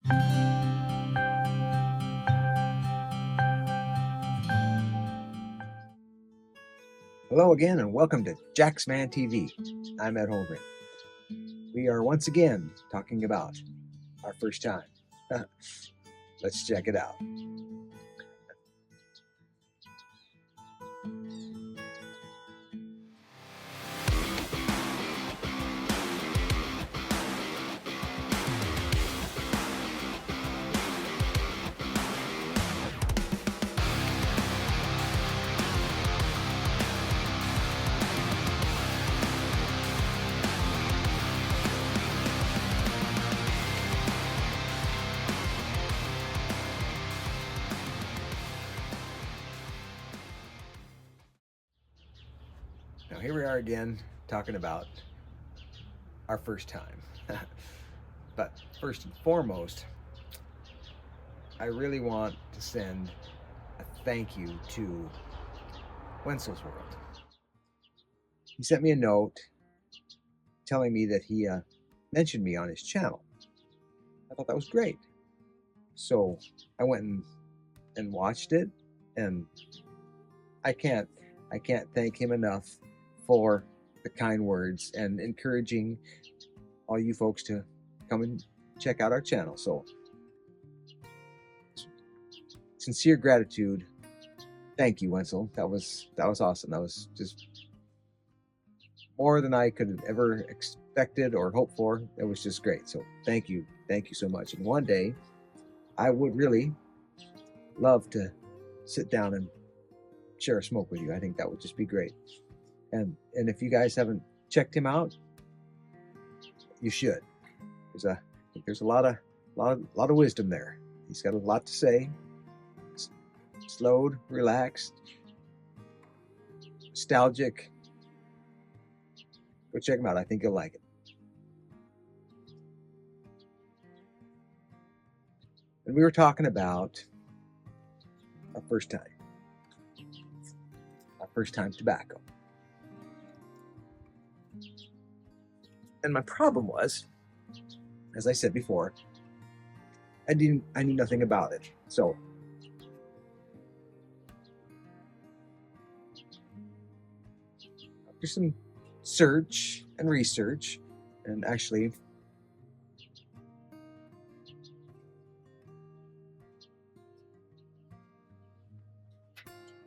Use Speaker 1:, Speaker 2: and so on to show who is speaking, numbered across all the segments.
Speaker 1: Hello again, and welcome to Jacksman TV. I'm Ed Holgren. We are once again talking about our first time. Let's check it out. Now here we are again talking about our first time. But first and foremost, I really want to send a thank you to Wenzel's World. He sent me a note telling me that he mentioned me on his channel. I thought that was great. So I went and watched it, and I can't thank him enough for the kind words and encouraging all you folks to come and check out our channel. So sincere gratitude. Thank you, Wenzel. That was awesome. That was just more than I could have ever expected or hoped for. It was just great. So thank you so much. And one day I would really love to sit down and share a smoke with you. I think that would just be great. And if you guys haven't checked him out, you should. There's a lot of wisdom there. He's got a lot to say. Slowed, relaxed, nostalgic. Go check him out. I think you'll like it. And we were talking about our first time tobacco. And my problem was, as I said before, I knew nothing about it. So after some search and research, and actually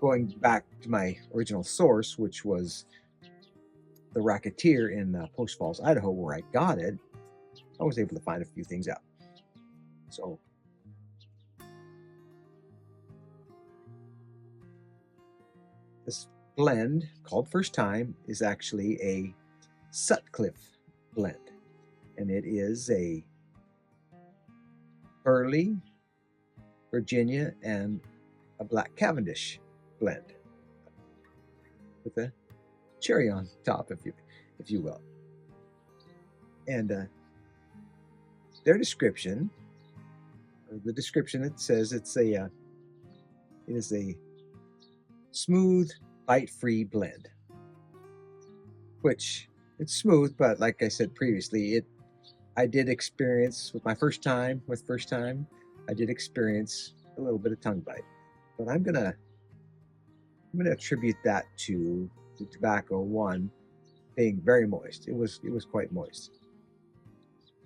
Speaker 1: going back to my original source, which was the Racketeer in Post Falls, Idaho, where I got it, I was able to find a few things out. So this blend called First Time is actually a Sutcliffe blend, and it is a Burley, Virginia, and a Black Cavendish blend with a cherry on top, if you will. And their description, the description, it says it is a smooth, bite-free blend. Which, it's smooth, but like I said previously, I did experience with First Time, I did experience a little bit of tongue bite. But I'm gonna attribute that to the tobacco, one, being very moist. It was quite moist.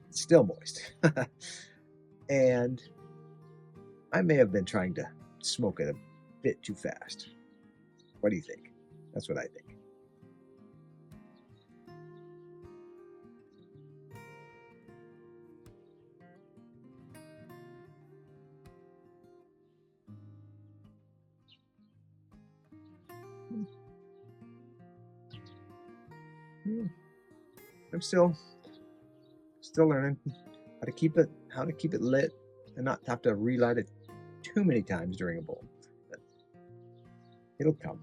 Speaker 1: It's still moist. And I may have been trying to smoke it a bit too fast. What do you think? That's what I think. Yeah. I'm still learning how to keep it lit and not have to relight it too many times during a bowl. But it'll come.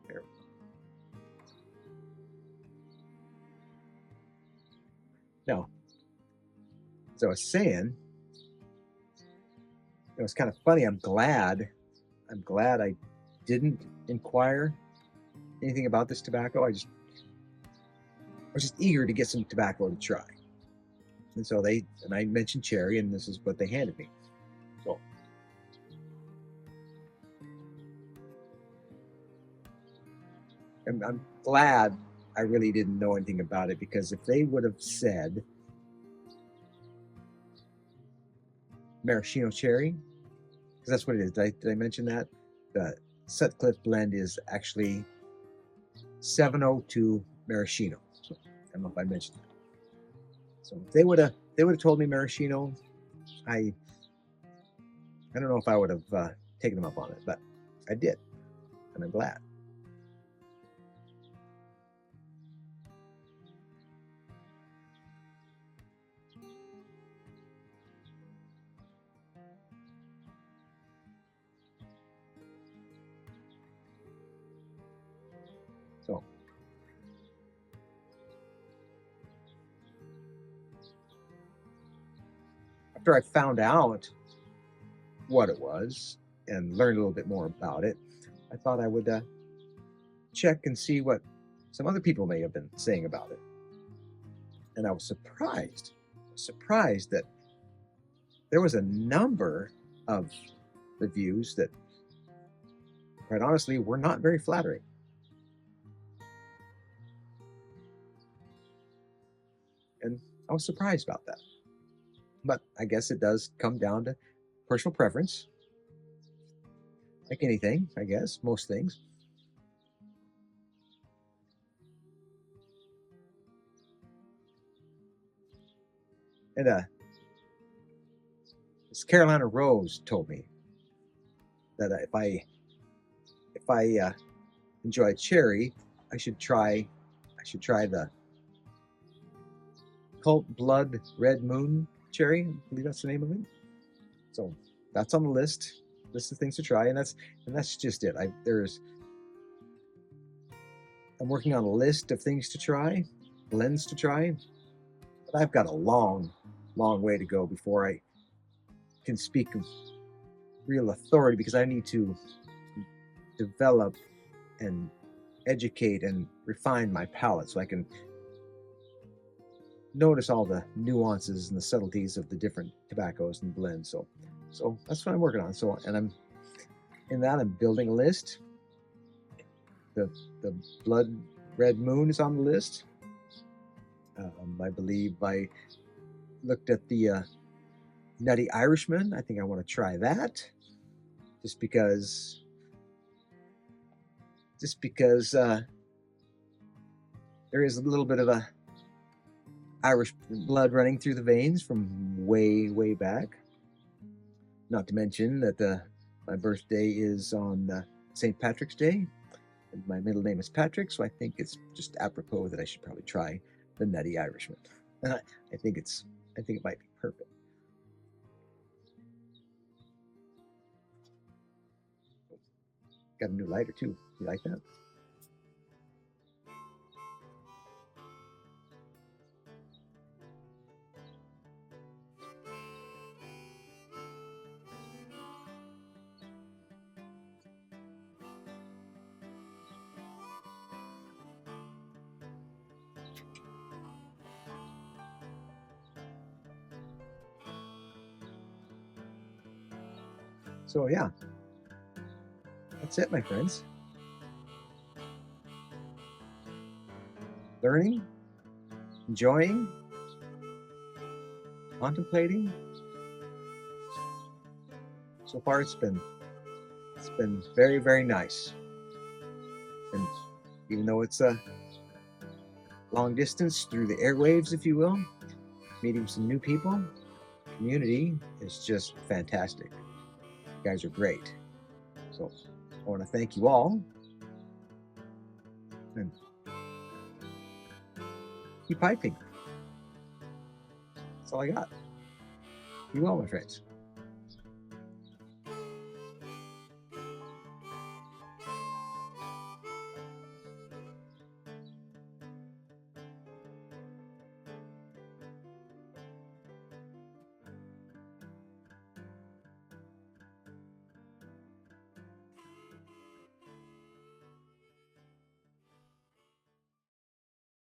Speaker 1: There. Now, as I was saying, it was kind of funny. I'm glad I didn't inquire anything about this tobacco. I was just eager to get some tobacco to try. And so I mentioned cherry, and this is what they handed me. So I'm glad I really didn't know anything about it, because if they would have said maraschino cherry, because that's what it is. Did I mention that? The Sutcliffe blend is actually 702 maraschino. So I don't know if I mentioned that. So if they would have told me maraschino, I don't know if I would have taken them up on it, but I did, and I'm glad. So after I found out what it was and learned a little bit more about it, I thought I would check and see what some other people may have been saying about it. And I was surprised that there was a number of reviews that, quite honestly, were not very flattering. And I was surprised about that. But I guess it does come down to personal preference. Like anything, I guess, most things. And this Carolina Rose told me that if I enjoy cherry, I should try the Cult Blood Red Moon cherry. I believe that's the name of it. So that's on the list of things to try, and that's just it. I'm working on a list of things to try, blends to try, but I've got a long way to go before I can speak of real authority, because I need to develop and educate and refine my palate so I can notice all the nuances and the subtleties of the different tobaccos and blends. So that's what I'm working on. So, and I'm building a list. The Blood Red Moon is on the list. I believe I looked at the Nutty Irishman. I think I want to try that, just because there is a little bit of a Irish blood running through the veins from way back. Not to mention that my birthday is on St. Patrick's Day, and my middle name is Patrick, so I think it's just apropos that I should probably try the Nutty Irishman. And I think it might be perfect. Got a new lighter too. You like that? So yeah, that's it, my friends. Learning, enjoying, contemplating. So far, it's been very nice. And even though it's a long distance through the airwaves, if you will, meeting some new people, community is just fantastic. You guys are great. So I want to thank you all, and keep piping. That's all I got. Be well, my friends.